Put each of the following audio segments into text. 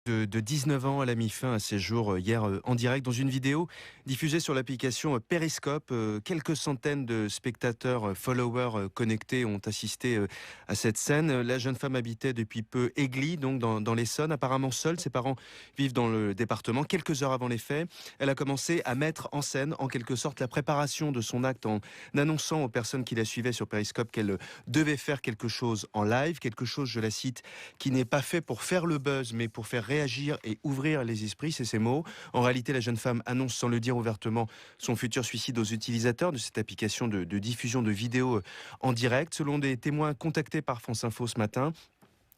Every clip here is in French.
De 19 ans, elle a mis fin à ses jours hier en direct dans une vidéo diffusée sur l'application Periscope. Quelques centaines de spectateurs, followers connectés ont assisté à cette scène. La jeune femme habitait depuis peu Aigli, donc dans l'Essonne, apparemment seule. Ses parents vivent dans le département. Quelques heures avant les faits, elle a commencé à mettre en scène, en quelque sorte, la préparation de son acte en annonçant aux personnes qui la suivaient sur Periscope qu'elle devait faire quelque chose en live, quelque chose, je la cite, qui n'est pas fait pour faire le buzz, mais pour faire réagir et ouvrir les esprits, c'est ses mots. En réalité, la jeune femme annonce sans le dire ouvertement son futur suicide aux utilisateurs de cette application de diffusion de vidéos en direct. Selon des témoins contactés par France Info ce matin,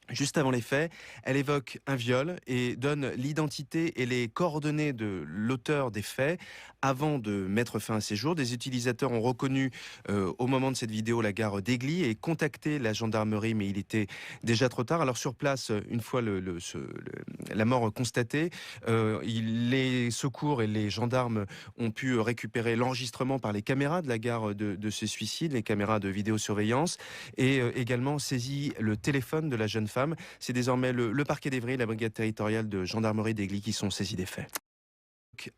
juste avant les faits, elle évoque un viol et donne l'identité et les coordonnées de l'auteur des faits avant de mettre fin à ses jours. Des utilisateurs ont reconnu au moment de cette vidéo la gare d'Aigli et contacté la gendarmerie, mais il était déjà trop tard. Alors sur place, une fois la mort constatée, les secours et les gendarmes ont pu récupérer l'enregistrement par les caméras de la gare de ce suicide, les caméras de vidéosurveillance, et également saisi le téléphone de la jeune femme. C'est désormais le parquet d'Évry et la brigade territoriale de gendarmerie d'Aigli qui sont saisis des faits.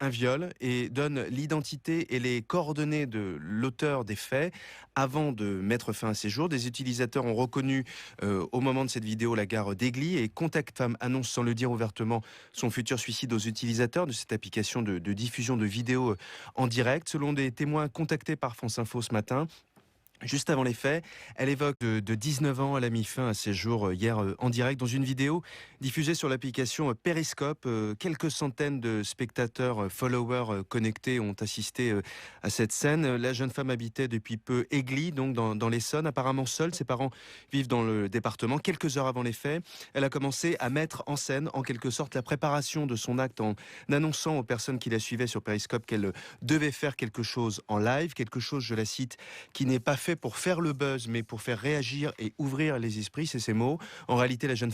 Un viol et donne l'identité et les coordonnées de l'auteur des faits avant de mettre fin à ses jours. Des utilisateurs ont reconnu au moment de cette vidéo la gare d'Aigli et Contact Femme annonce sans le dire ouvertement son futur suicide aux utilisateurs de cette application de diffusion de vidéos en direct. Selon des témoins contactés par France Info ce matin, juste avant les faits, elle évoque de 19 ans, elle a mis fin à ses jours hier en direct dans une vidéo diffusée sur l'application Periscope. Quelques centaines de spectateurs, followers connectés ont assisté à cette scène. La jeune femme habitait depuis peu Aigli, donc dans l'Essonne, apparemment seule. Ses parents vivent dans le département. Quelques heures avant les faits, elle a commencé à mettre en scène, en quelque sorte, la préparation de son acte en annonçant aux personnes qui la suivaient sur Periscope qu'elle devait faire quelque chose en live, quelque chose, je la cite, qui n'est pas fait pour faire le buzz, mais pour faire réagir et ouvrir les esprits, c'est ses mots. En réalité, la jeune